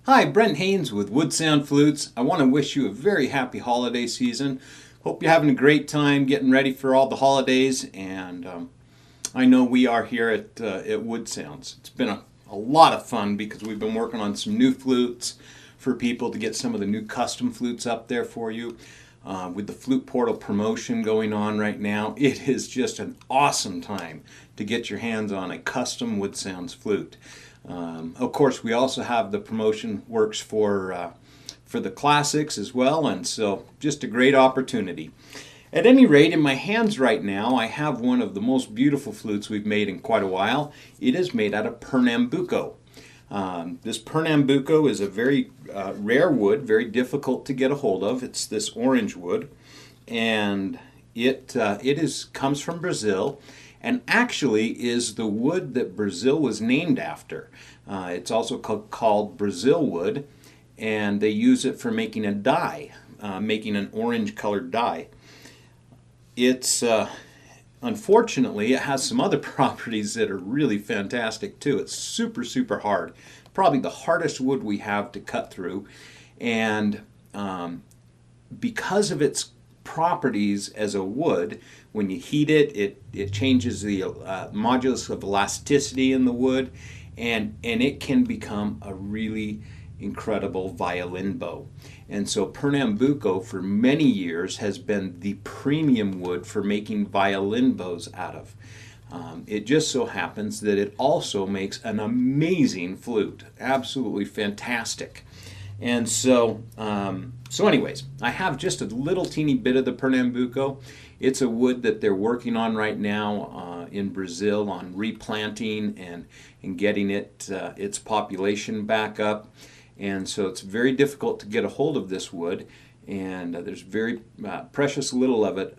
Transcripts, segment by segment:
Hi, Brent Haynes with Wood Sound Flutes. I want to wish you a very happy holiday season. Hope you're having a great time getting ready for all the holidays, and I know we are here at Wood Sounds. It's been a lot of fun because we've been working on some new flutes for people to get some of the new custom flutes up there for you. With the Flute Portal promotion going on right now, it is just an awesome time to get your hands on a custom Wood Sounds flute. Of course, we also have the promotion works for the classics as well, and so just a great opportunity. At any rate, in my hands right now, I have one of the most beautiful flutes we've made in quite a while. It is made out of Pernambuco. This Pernambuco is a very rare wood, very difficult to get a hold of. It's this orange wood, and it comes from Brazil, and actually is the wood that Brazil was named after. It's also called Brazil wood, and they use it for making a dye, making an orange-colored dye. It's unfortunately, it has some other properties that are really fantastic too. It's super, super hard. Probably the hardest wood we have to cut through. And because of its properties as a wood, when you heat it, it changes the modulus of elasticity in the wood, and it can become a really incredible violin bow. And so Pernambuco for many years has been the premium wood for making violin bows out of. It just so happens that it also makes an amazing flute, absolutely fantastic. And so, anyways, I have just a little teeny bit of the Pernambuco. It's a wood that they're working on right now in Brazil on replanting and getting its population back up. And so it's very difficult to get a hold of this wood, and there's very precious little of it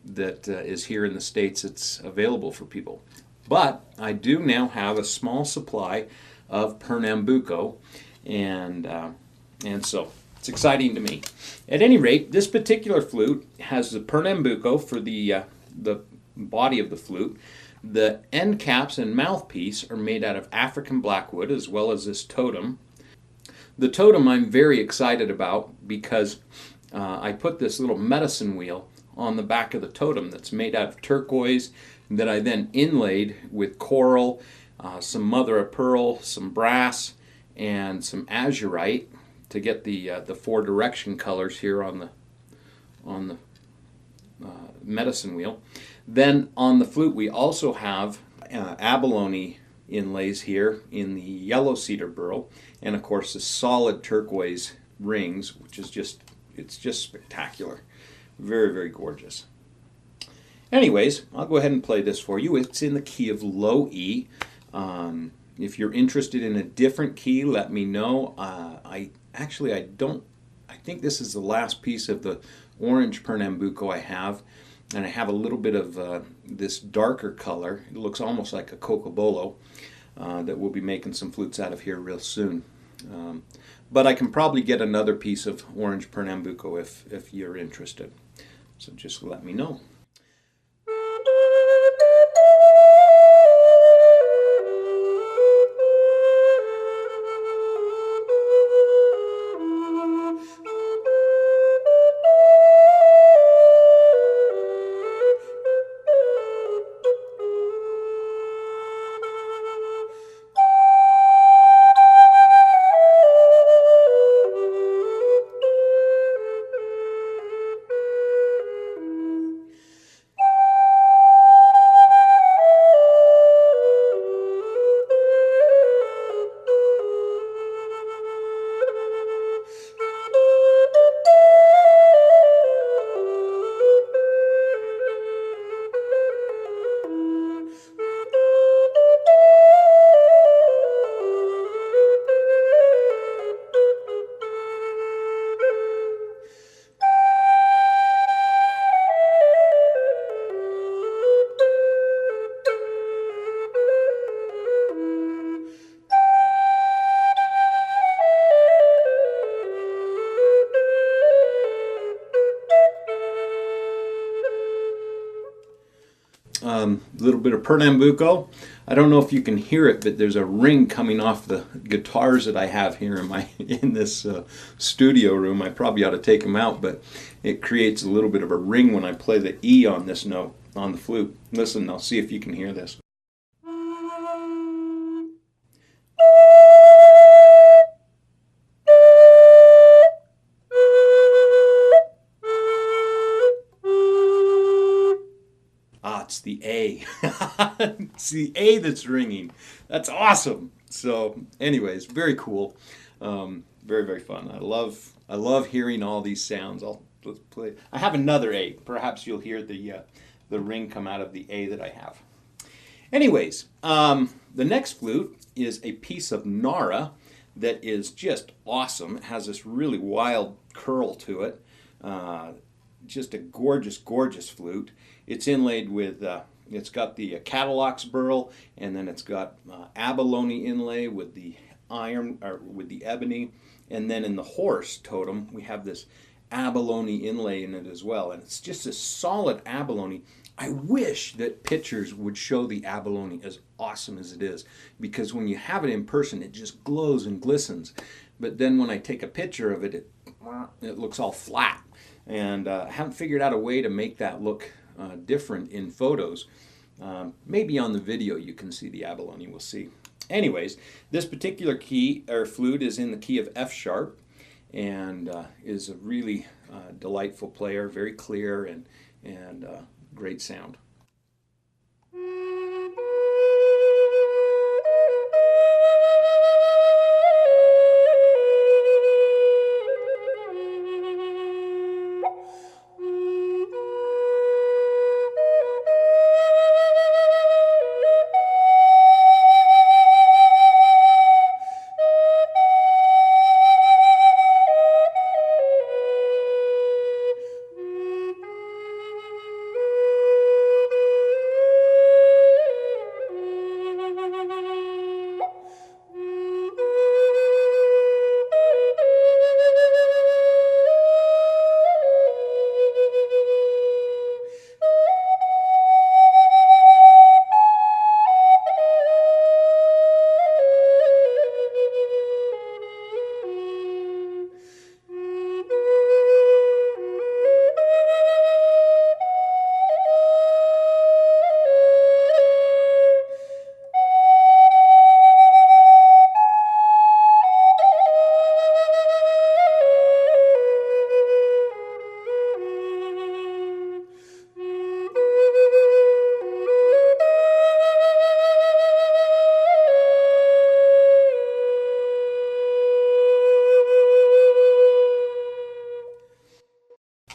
that is here in the States. It's available for people. But I do now have a small supply of Pernambuco, and so it's exciting to me. At any rate, this particular flute has the Pernambuco for the body of the flute. The end caps and mouthpiece are made out of African blackwood, as well as this totem. The totem I'm very excited about because I put this little medicine wheel on the back of the totem that's made out of turquoise that I then inlaid with coral, some mother of pearl, some brass, and some azurite to get the four direction colors here on the medicine wheel. Then on the flute we also have abalone inlays here in the yellow cedar burl, and of course the solid turquoise rings, which is just spectacular. Very, very gorgeous. Anyways, I'll go ahead and play this for you. It's in the key of low E. If you're interested in a different key, let me know. I think this is the last piece of the orange Pernambuco I have, and I have a little bit of this darker color. It looks almost like a cocobolo that we'll be making some flutes out of here real soon. But I can probably get another piece of orange Pernambuco if you're interested. So just let me know. little bit of Pernambuco. I don't know if you can hear it, but there's a ring coming off the guitars that I have here in this studio room. I probably ought to take them out, but it creates a little bit of a ring when I play the E on this note on the flute. Listen, I'll see if you can hear this. It's the A. It's the A that's ringing. That's awesome. So, anyways, very cool. Very, very fun. I love hearing all these sounds. Let's play. I have another A. Perhaps you'll hear the ring come out of the A that I have. Anyways, the next flute is a piece of Nara that is just awesome. It has this really wild curl to it. Just a gorgeous, gorgeous flute. It's inlaid with, it's got the Catalox burl, and then it's got abalone inlay with the iron, or with the ebony, and then in the horse totem we have this abalone inlay in it as well, and it's just a solid abalone. I wish that pictures would show the abalone as awesome as it is, because when you have it in person it just glows and glistens, but then when I take a picture of it, it looks all flat. And I haven't figured out a way to make that look different in photos. Maybe on the video you can see the abalone, we'll see. Anyways, this particular key or flute is in the key of F sharp, and is a really delightful player, very clear and great sound.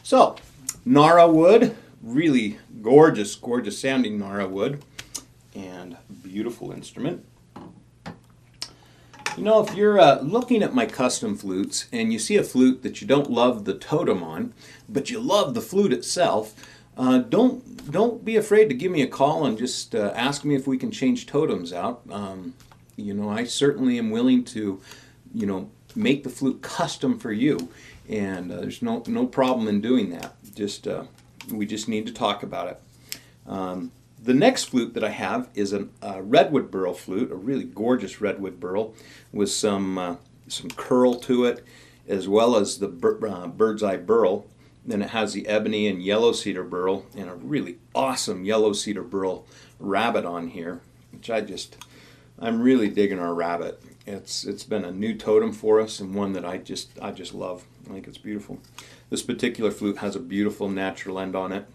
So, Nara wood, really gorgeous, gorgeous sounding Nara wood, and beautiful instrument. You know, if you're looking at my custom flutes and you see a flute that you don't love the totem on, but you love the flute itself, don't be afraid to give me a call and just ask me if we can change totems out. You know, I certainly am willing to, you know, make the flute custom for you, and there's no problem in doing that. Just we just need to talk about it. The next flute that I have is a redwood burl flute, a really gorgeous redwood burl with some curl to it, as well as the bird's eye burl. Then it has the ebony and yellow cedar burl and a really awesome yellow cedar burl rabbit on here, which I'm really digging our rabbit. It's been a new totem for us and one that I just love. I think it's beautiful. This particular flute has a beautiful natural end on it.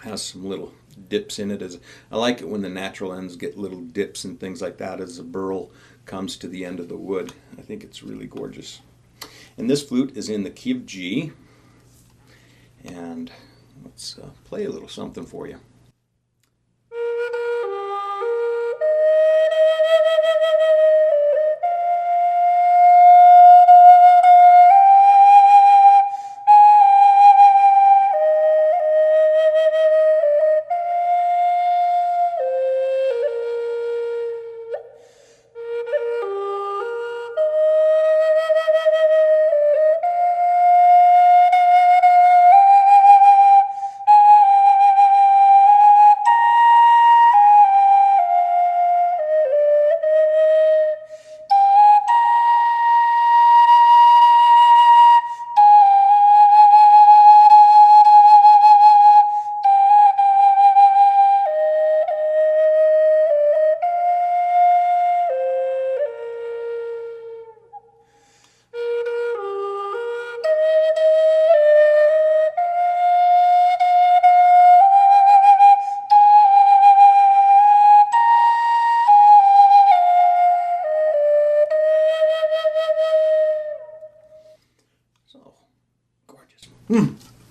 Has some little dips in it. I like it when the natural ends get little dips and things like that as the burl comes to the end of the wood. I think it's really gorgeous. And this flute is in the key of G. And let's play a little something for you.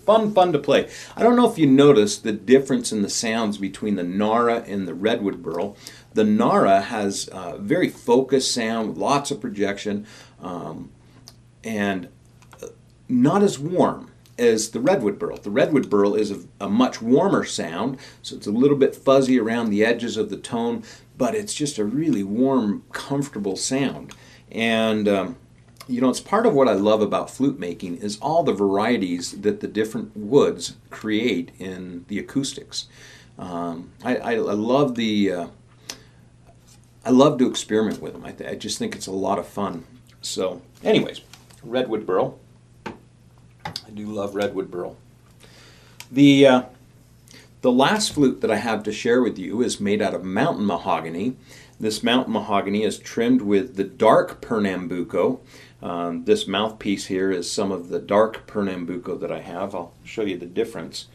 fun to play. I don't know if you noticed the difference in the sounds between the Nara and the redwood burl. The Nara has a very focused sound with lots of projection, and not as warm as the redwood burl. The redwood burl is a much warmer sound, so it's a little bit fuzzy around the edges of the tone, but it's just a really warm, comfortable sound. And it's part of what I love about flute making is all the varieties that the different woods create in the acoustics. I love I love to experiment with them. I just think it's a lot of fun. So, anyways, redwood burl. I do love redwood burl. The last flute that I have to share with you is made out of mountain mahogany. This mountain mahogany is trimmed with the dark Pernambuco. This mouthpiece here is some of the dark Pernambuco that I have. I'll show you the difference.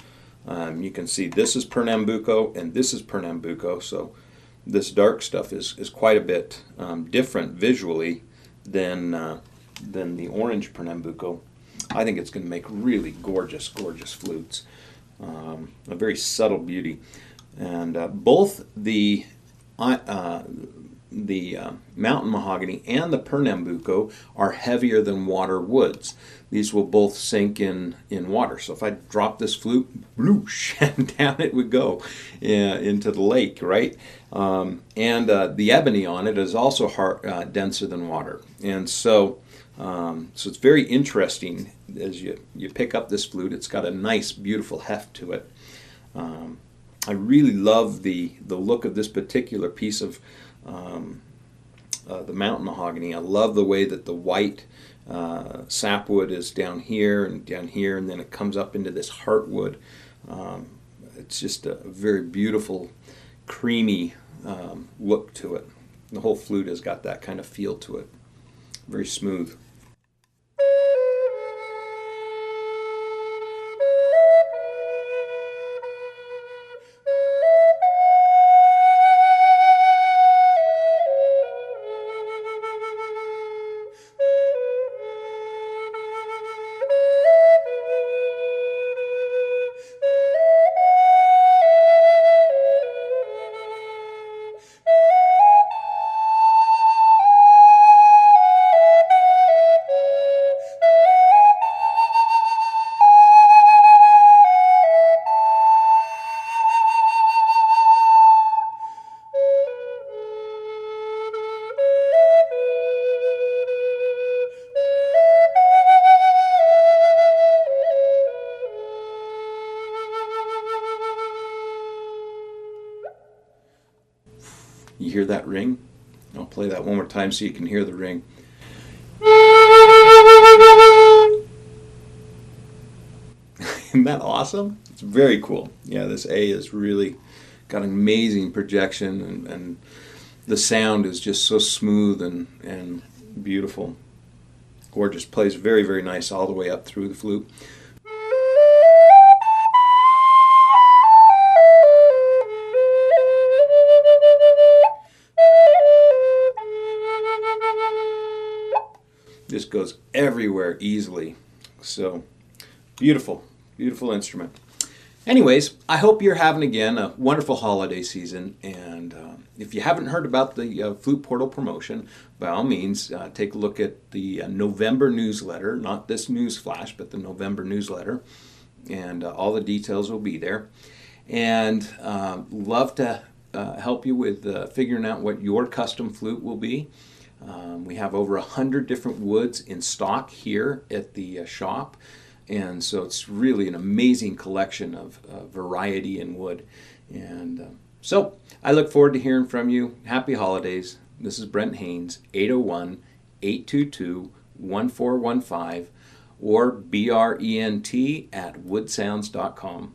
You can see this is Pernambuco and this is Pernambuco, so this dark stuff is quite a bit different visually than the orange Pernambuco. I think it's going to make really gorgeous flutes. A very subtle beauty. And both the mountain mahogany and the Pernambuco are heavier than water woods. These will both sink in water. So if I drop this flute, whoosh, and down it would go into the lake, right? And the ebony on it is also denser than water. And so it's very interesting as you pick up this flute. It's got a nice, beautiful heft to it. I really love the look of this particular piece of the mountain mahogany. I love the way that the white sapwood is down here, and then it comes up into this heartwood. It's just a very beautiful, creamy look to it. The whole flute has got that kind of feel to it. Very smooth. You hear that ring? I'll play that one more time so you can hear the ring. Isn't that awesome? It's very cool. Yeah, this A is really got an amazing projection, and the sound is just so smooth and beautiful. Gorgeous. Plays very, very nice all the way up through the flute. Just goes everywhere easily. So beautiful instrument. Anyways, I hope you're having again a wonderful holiday season, and if you haven't heard about the Flute Portal promotion, by all means take a look at the November newsletter, not this news flash, but the November newsletter, and all the details will be there. And love to help you with figuring out what your custom flute will be. We have over 100 different woods in stock here at the shop, and so it's really an amazing collection of variety in wood. And so I look forward to hearing from you. Happy holidays. This is Brent Haynes, 801-822-1415, or brent@woodsounds.com.